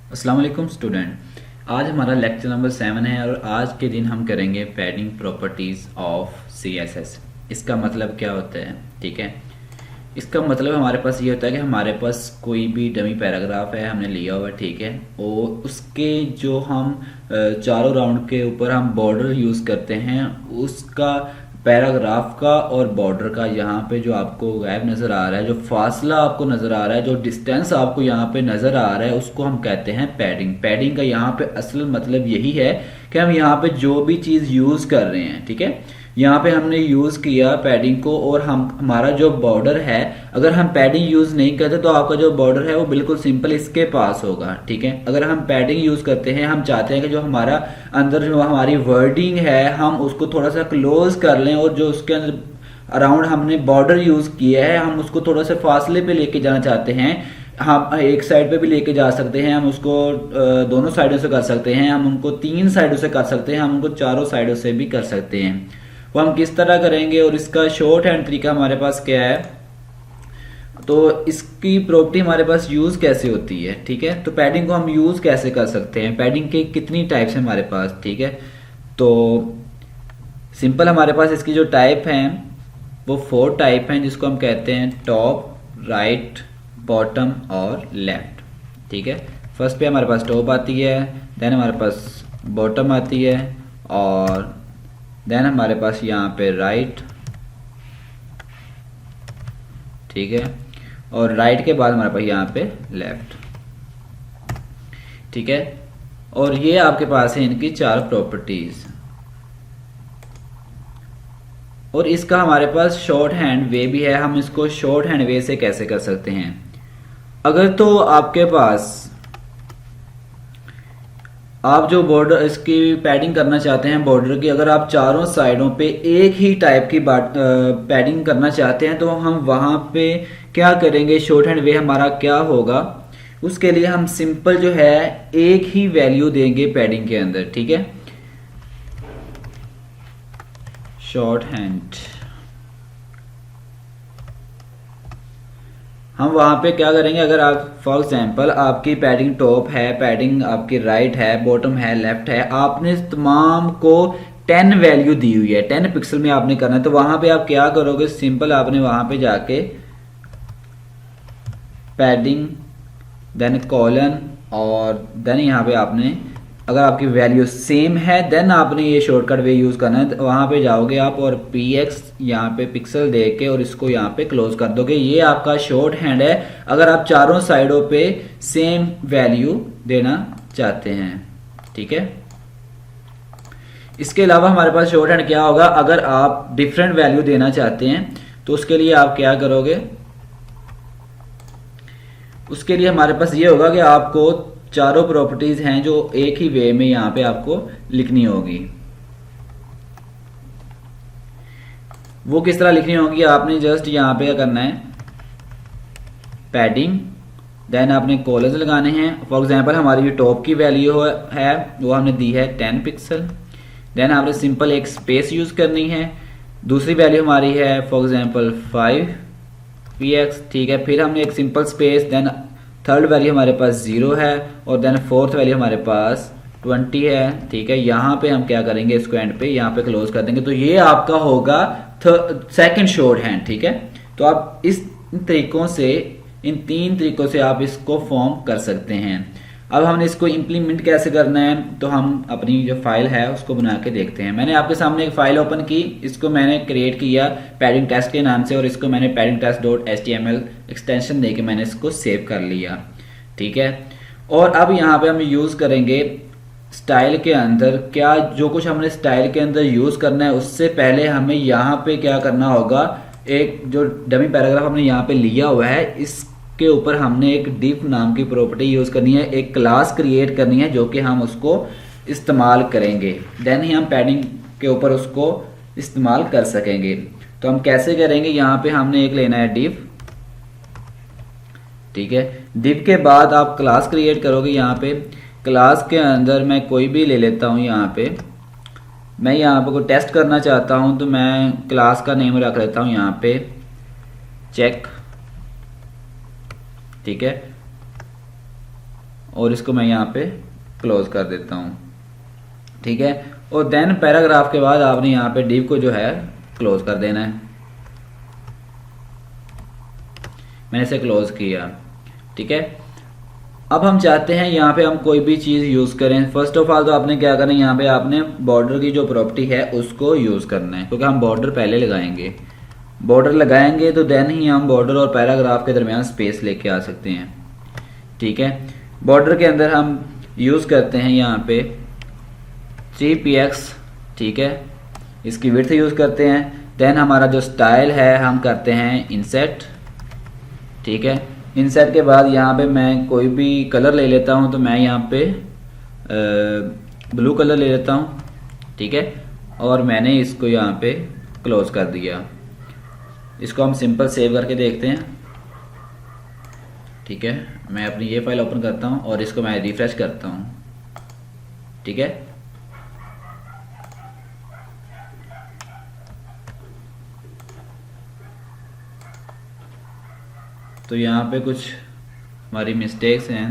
अस्सलाम वालेकुम स्टूडेंट। आज हमारा लेक्चर नंबर 7 है और आज के दिन हम करेंगे पैडिंग प्रॉपर्टीज़ ऑफ सीएसएस। इसका मतलब क्या होता है? ठीक है, इसका मतलब हमारे पास ये होता है कि हमारे पास कोई भी डमी पैराग्राफ है, हमने लिया हुआ है, ठीक है, और उसके जो हम चारों राउंड के ऊपर हम बॉर्डर यूज़ करते हैं, उसका पैराग्राफ का और बॉर्डर का यहाँ पे जो आपको गैप नज़र आ रहा है, जो फासला आपको नज़र आ रहा है, जो डिस्टेंस आपको यहाँ पे नज़र आ रहा है, उसको हम कहते हैं पैडिंग। पैडिंग का यहाँ पे असल मतलब यही है कि हम यहाँ पे जो भी चीज़ यूज़ कर रहे हैं, ठीक है, यहाँ पे हमने यूज़ किया पैडिंग को, और हम हमारा जो बॉर्डर है, अगर हम पैडिंग यूज़ नहीं करते तो आपका जो बॉर्डर है वो बिल्कुल सिंपल इसके पास होगा। ठीक है, अगर हम पैडिंग यूज़ करते हैं, हम चाहते हैं कि जो हमारा अंदर जो हमारी वर्डिंग है हम उसको थोड़ा सा क्लोज कर लें, और जो उसके अंदर अराउंड हमने बॉर्डर यूज़ किया है हम उसको थोड़ा सा फासले पे लेके जाना चाहते हैं। हम एक साइड पे भी लेके जा सकते हैं, हम उसको दोनों साइडों से कर सकते हैं, हम उनको 3 साइडों से कर सकते हैं, हम उनको चारों साइडों से भी कर सकते हैं। वो हम किस तरह करेंगे और इसका शॉर्ट हैंड तरीका हमारे पास क्या है, तो इसकी प्रॉपर्टी हमारे पास यूज़ कैसे होती है। ठीक है, तो पैडिंग को हम यूज़ कैसे कर सकते हैं, पैडिंग के कितनी टाइप्स हैं हमारे पास। ठीक है, तो सिंपल हमारे पास इसकी जो टाइप हैं वो 4 टाइप हैं, जिसको हम कहते हैं टॉप, राइट, बॉटम और लेफ्ट। ठीक है, फर्स्ट पे हमारे पास टॉप आती है, देन हमारे पास बॉटम आती है, और देन हमारे पास यहाँ पे राइट। ठीक है, और राइट के बाद हमारे पास यहाँ पे लेफ्ट। ठीक है, और ये आपके पास है इनकी 4 प्रॉपर्टीज, और इसका हमारे पास शॉर्ट हैंड वे भी है। हम इसको शॉर्ट हैंड वे से कैसे कर सकते हैं, अगर तो आपके पास आप जो बॉर्डर इसकी पैडिंग करना चाहते हैं बॉर्डर की, अगर आप चारों साइडों पे एक ही टाइप की पैडिंग करना चाहते हैं तो हम वहां पे क्या करेंगे, शॉर्ट हैंड वे हमारा क्या होगा, उसके लिए हम सिंपल जो है एक ही वैल्यू देंगे पैडिंग के अंदर। ठीक है, शॉर्ट हैंड हम वहां पे क्या करेंगे, अगर आप फॉर एग्जांपल आपकी पैडिंग टॉप है, पैडिंग आपकी राइट है, बॉटम है, लेफ्ट है, आपने तमाम को 10 वैल्यू दी हुई है, 10 पिक्सल में आपने करना है, तो वहां पे आप क्या करोगे, सिंपल आपने वहां पे जाके पैडिंग देन कॉलन, और देन यहाँ पे आपने अगर आपकी वैल्यू सेम है देन आपने ये शॉर्टकट वे यूज करना है। तो वहां पे जाओगे आप और px यहाँ पे पिक्सल दे के और इसको यहाँ पे क्लोज कर दोगे। ये आपका शॉर्ट हैंड है अगर आप चारों साइडों पे सेम वैल्यू देना चाहते हैं। ठीक है, इसके अलावा हमारे पास शॉर्ट हैंड क्या होगा, अगर आप डिफरेंट वैल्यू देना चाहते हैं तो उसके लिए आप क्या करोगे, उसके लिए हमारे पास ये होगा कि आपको चारों प्रॉपर्टीज हैं जो एक ही वे में यहां पे आपको लिखनी होगी। वो किस तरह लिखनी होगी, आपने जस्ट यहां पे क्या करना है, पैडिंग देन आपने कॉलम्स लगाने हैं। फॉर एग्जांपल हमारी जो टॉप की वैल्यू है वो हमने दी है 10 पिक्सल, देन आपने सिंपल एक स्पेस यूज करनी है। दूसरी वैल्यू हमारी है फॉर एग्जांपल 5px। ठीक है, फिर हमने एक simple space, then third value हमारे पास 0 है, और देन फोर्थ वैल्यू हमारे पास 20 है। ठीक है, यहाँ पे हम क्या करेंगे, इसको एंड पे यहाँ पे क्लोज कर देंगे, तो ये आपका होगा सेकंड शॉर्ट हैंड। ठीक है, तो आप इस तरीकों से, इन 3 तरीकों से आप इसको फॉर्म कर सकते हैं। अब हमने इसको इम्प्लीमेंट कैसे करना है, तो हम अपनी जो फाइल है उसको बना के देखते हैं। मैंने आपके सामने एक फाइल ओपन की, इसको मैंने क्रिएट किया पैडिंग टेस्ट के नाम से, और इसको मैंने padding test dot HTML extension देके मैंने इसको सेव कर लिया। ठीक है, और अब यहाँ पे हम यूज करेंगे स्टाइल के अंदर, क्या जो कुछ हमने स्टाइल के अंदर यूज करना है उससे पहले हमें यहाँ पे क्या करना होगा, एक जो डमी पैराग्राफ हमने यहाँ पे लिया हुआ है इसके ऊपर हमने एक div नाम की प्रॉपर्टी यूज करनी है, एक क्लास क्रिएट करनी है जो कि हम उसको इस्तेमाल करेंगे, देन ही हम पैडिंग के ऊपर उसको इस्तेमाल कर सकेंगे। तो हम कैसे करेंगे, यहाँ पे हमने एक लेना है div। ठीक है, div के बाद आप क्लास क्रिएट करोगे। यहाँ पे क्लास के अंदर मैं कोई भी ले लेता हूँ, यहाँ पे मैं यहाँ पे कोई टेस्ट करना चाहता हूँ तो मैं क्लास का नेम रख लेता हूँ यहाँ पे चेक। ठीक है, और इसको मैं यहाँ पे क्लोज कर देता हूँ, ठीक है। और देन पैराग्राफ के बाद आपने यहाँ पे डिव को जो है क्लोज कर देना है। मैंने इसे क्लोज किया, ठीक है। अब हम चाहते हैं यहाँ पे हम कोई भी चीज़ यूज़ करें। फर्स्ट ऑफ ऑल तो आपने क्या करना है, यहाँ पे आपने बॉर्डर की जो प्रॉपर्टी है उसको यूज़ करना है, क्योंकि हम बॉर्डर पहले लगाएंगे। बॉर्डर लगाएंगे तो देन ही हम बॉर्डर और पैराग्राफ के दरमियान स्पेस लेके आ सकते हैं, ठीक है। बॉर्डर के अंदर हम यूज़ करते हैं यहाँ पे 3px, ठीक है। इसकी विड्थ यूज़ करते हैं। देन हमारा जो स्टाइल है हम करते हैं इंसेट, ठीक है। इंसेट के बाद यहाँ पे मैं कोई भी कलर ले लेता हूँ, तो मैं यहाँ पे ब्लू कलर ले लेता हूँ, ठीक है। और मैंने इसको यहाँ पे क्लोज कर दिया। इसको हम सिंपल सेव करके देखते हैं, ठीक है। मैं अपनी ये फाइल ओपन करता हूँ और इसको मैं रिफ्रेश करता हूँ, ठीक है। तो यहाँ पे कुछ हमारी मिस्टेक्स हैं,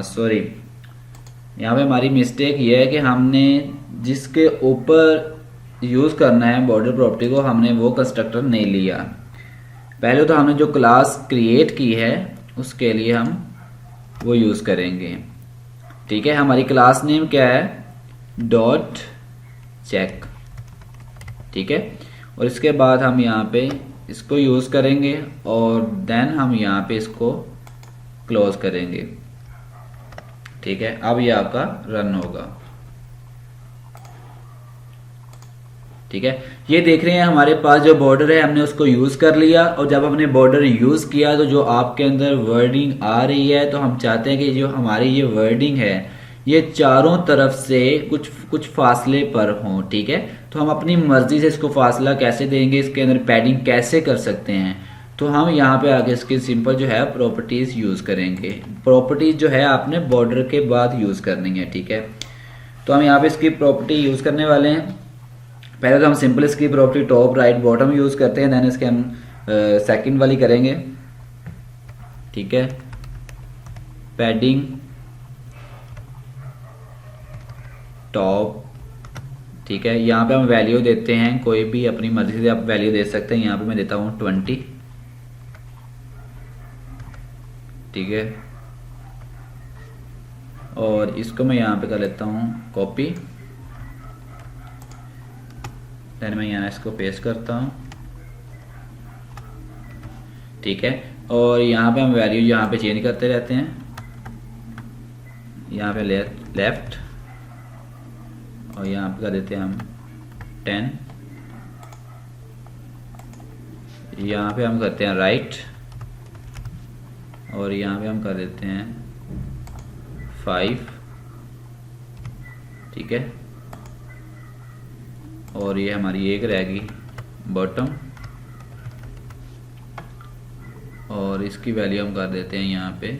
सॉरी, यहाँ पे हमारी मिस्टेक ये है कि हमने जिसके ऊपर यूज़ करना है बॉर्डर प्रॉपर्टी को, हमने वो कंस्ट्रक्टर नहीं लिया। पहले तो हमने जो क्लास क्रिएट की है उसके लिए हम वो यूज़ करेंगे, ठीक है। हमारी क्लास नेम क्या है, डॉट चेक, ठीक है। और इसके बाद हम यहाँ पे इसको यूज़ करेंगे और देन हम यहाँ पे इसको क्लोज करेंगे, ठीक है। अब ये आपका रन होगा, ठीक है। ये देख रहे हैं हमारे पास जो बॉर्डर है हमने उसको यूज़ कर लिया। और जब हमने बॉर्डर यूज़ किया तो जो आपके अंदर वर्डिंग आ रही है, तो हम चाहते हैं कि जो हमारी ये वर्डिंग है ये चारों तरफ से कुछ फासले पर हों, ठीक है। तो हम अपनी मर्जी से इसको फासला कैसे देंगे, इसके अंदर पैडिंग कैसे कर सकते हैं, तो हम यहाँ पे आगे इसके सिंपल जो है प्रॉपर्टीज़ यूज़ करेंगे। प्रॉपर्टीज़ जो है आपने बॉर्डर के बाद यूज़ करनी है, ठीक है। तो हम यहाँ पे इसकी प्रॉपर्टी यूज़ करने वाले हैं। पहले तो हम सिंपल इसकी property top right bottom use करते हैं, देन इसके हम सेकंड वाली करेंगे, ठीक है। पैडिंग टॉप, ठीक है। यहाँ पे हम वैल्यू देते हैं, कोई भी अपनी मर्जी से आप वैल्यू दे सकते हैं। यहाँ पे मैं देता हूँ 20, ठीक है। और इसको मैं यहाँ पे कर लेता हूँ कॉपी, देन मैं यहाँ इसको पेस्ट करता हूँ, ठीक है। और यहाँ पे हम वैल्यू यहाँ पे चेंज करते रहते हैं। यहाँ पे लेफ्ट और यहाँ पे कर देते हैं हम 10, यहाँ पे हम करते हैं राइट और यहाँ पे हम कर देते हैं 5, ठीक है। और ये हमारी एक रहेगी बॉटम और इसकी वैल्यू हम कर देते हैं यहाँ पे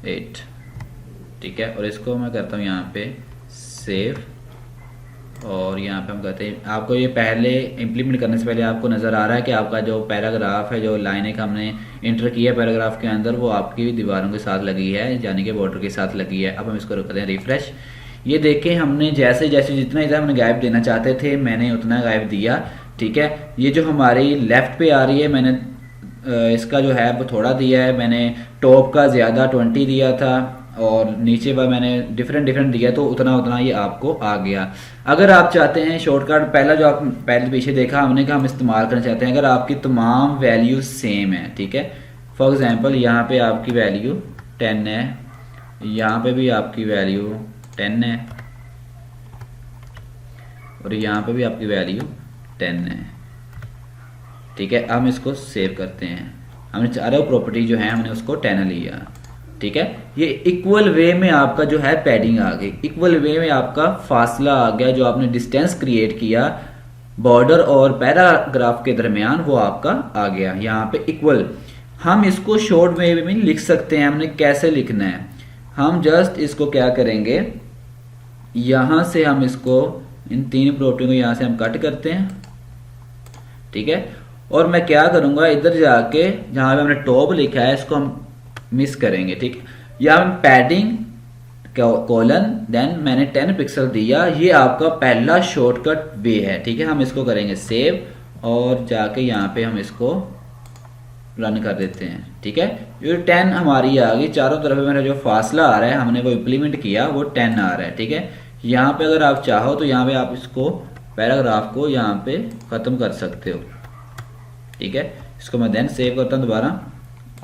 8, ठीक है। और इसको मैं करता हूँ यहाँ पे सेव और यहाँ पे हम कहते हैं, आपको ये पहले इम्प्लीमेंट करने से पहले आपको नज़र आ रहा है कि आपका जो पैराग्राफ है, जो लाइनें का हमने इंटर किया है पैराग्राफ के अंदर, वो आपकी दीवारों के साथ लगी है, यानी कि बॉर्डर के साथ लगी है। अब हम इसको करते हैं रिफ्रेश। ये देखें हमने जैसे जैसे जितना इधर हमने गायब देना चाहते थे मैंने उतना गायब दिया, ठीक है। ये जो हमारी लेफ्ट पे आ रही है, मैंने इसका जो है वो थोड़ा दिया है, मैंने टॉप का ज़्यादा 20 दिया था और नीचे पर मैंने डिफरेंट दिया, तो उतना उतना ये आपको आ गया। अगर आप चाहते हैं शॉर्टकट, पहला जो आप पहले पीछे देखा हमने कहा हम इस्तेमाल करना चाहते हैं, अगर आपकी तमाम वैल्यू सेम है, ठीक है। फॉर एग्जांपल यहाँ पे आपकी वैल्यू 10 है, यहाँ पे भी आपकी वैल्यू 10 है और यहाँ पे भी आपकी वैल्यू 10 है, ठीक है। हम इसको सेव करते हैं। हमने चारों प्रॉपर्टी जो है हमने उसको 10 लिया, ठीक है। ये इक्वल वे में आपका जो है पैडिंग आ गई, इक्वल वे में आपका फासला आ गया, जो आपने डिस्टेंस क्रिएट किया बॉर्डर और पैराग्राफ के दरमियान वो आपका आ गया यहाँ पे इक्वल। हम इसको शॉर्ट वे में लिख सकते हैं। हमने कैसे लिखना है, हम जस्ट इसको क्या करेंगे, यहाँ से हम इसको इन तीन प्रॉपर्टी को यहाँ से हम कट करते हैं, ठीक है। और मैं क्या करूंगा, इधर जाके जहां पे हमने टॉप लिखा है इसको हम मिस करेंगे, ठीक है। यहाँ हम पैडिंग कोलन देन मैंने 10 पिक्सल दिया, ये आपका पहला शॉर्टकट वे है, ठीक है। हम इसको करेंगे सेव और जाके यहाँ पे हम इसको रन कर देते हैं, ठीक है। जो 10 हमारी आ गई, चारों तरफ मेरा जो फासला आ रहा है हमने वो इम्प्लीमेंट किया, वो 10 आ रहा है, ठीक है। यहाँ पे अगर आप चाहो तो यहाँ पे आप इसको पैराग्राफ को यहाँ पे ख़त्म कर सकते हो, ठीक है। इसको मैं देन सेव करता हूँ दोबारा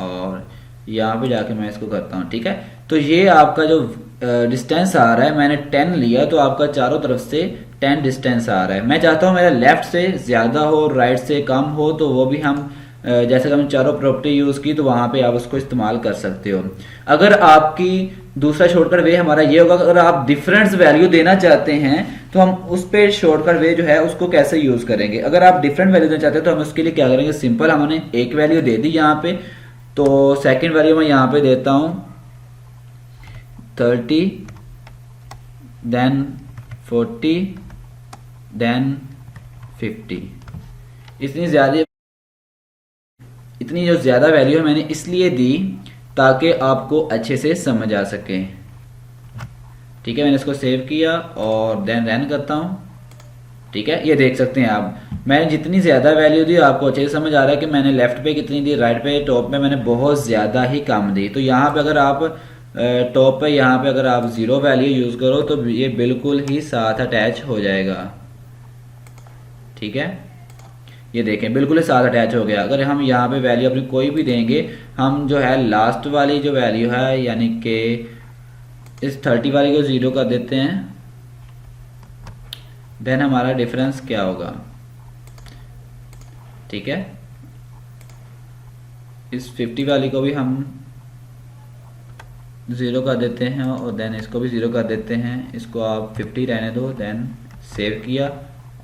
और यहाँ पे जाके मैं इसको करता हूँ, ठीक है। तो ये आपका जो डिस्टेंस आ रहा है, मैंने 10 लिया तो आपका चारों तरफ से 10 डिस्टेंस आ रहा है। मैं चाहता हूँ मेरा लेफ्ट से ज़्यादा हो, राइट से कम हो, तो वो भी हम जैसे कि हमने चारों प्रॉपर्टी यूज़ की तो वहाँ पे आप उसको इस्तेमाल कर सकते हो। अगर आपकी दूसरा शॉर्टकट वे हमारा ये होगा, अगर आप डिफरेंस वैल्यू देना चाहते हैं तो हम उस पे शॉर्टकट वे जो है उसको कैसे यूज़ करेंगे। अगर आप डिफरेंट वैल्यू देना चाहते हैं तो हम उसके लिए क्या करेंगे, सिंपल हमने एक वैल्यू दे दी यहाँ पे, तो सेकेंड वैल्यू मैं यहाँ पे देता हूँ 30 देन 40 देन 50। इतनी जो ज़्यादा वैल्यू है मैंने इसलिए दी ताकि आपको अच्छे से समझ आ सके, ठीक है। मैंने इसको सेव किया और देन रन करता हूँ, ठीक है। ये देख सकते हैं आप, मैंने जितनी ज़्यादा वैल्यू दी आपको अच्छे से समझ आ रहा है कि मैंने लेफ्ट पे कितनी दी, राइट पे टॉप पे मैंने बहुत ज़्यादा ही कम दी। तो यहाँ पे अगर आप टॉप पे यहाँ पे अगर आप 0 वैल्यू यूज़ करो तो ये बिल्कुल ही साथ अटैच हो जाएगा, ठीक है। ये देखें बिल्कुल साथ अटैच हो गया। अगर हम यहाँ पे वैल्यू अपनी कोई भी देंगे, हम जो है लास्ट वाली जो वैल्यू है यानी कि इस 30 वाली को 0 कर देते हैं, देन हमारा डिफरेंस क्या होगा, ठीक है। इस 50 वाली को भी हम 0 कर देते हैं और देन इसको भी 0 कर देते हैं। इसको आप 50 रहने दो, देन सेव किया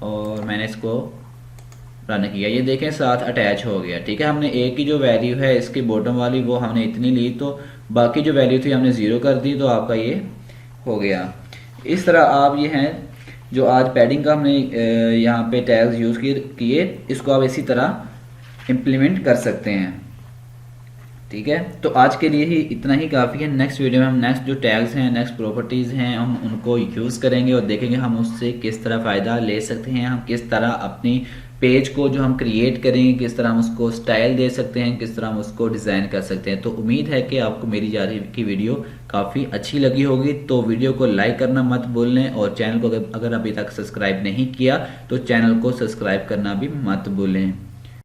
और मैंने इसको रन किया। ये देखें साथ अटैच हो गया, ठीक है। हमने एक की जो वैल्यू है इसकी बॉटम वाली वो हमने इतनी ली, तो बाकी जो वैल्यू थी हमने 0 कर दी, तो आपका ये हो गया। इस तरह आप ये हैं जो आज पैडिंग का हमने यहाँ पे टैग्स यूज़ किए, इसको आप इसी तरह इम्प्लीमेंट कर सकते हैं, ठीक है। तो आज के लिए ही इतना ही काफ़ी है। नेक्स्ट वीडियो में हम नेक्स्ट जो टैग्स हैं, नेक्स्ट प्रॉपर्टीज़ हैं, हम उनको यूज़ करेंगे और देखेंगे हम उससे किस तरह फ़ायदा ले सकते हैं, हम किस तरह अपनी पेज को जो हम क्रिएट करेंगे किस तरह हम उसको स्टाइल दे सकते हैं, किस तरह हम उसको डिज़ाइन कर सकते हैं। तो उम्मीद है कि आपको मेरी आज की वीडियो काफ़ी अच्छी लगी होगी। तो वीडियो को लाइक करना मत भूलें और चैनल को अगर अभी तक सब्सक्राइब नहीं किया तो चैनल को सब्सक्राइब करना भी मत भूलें।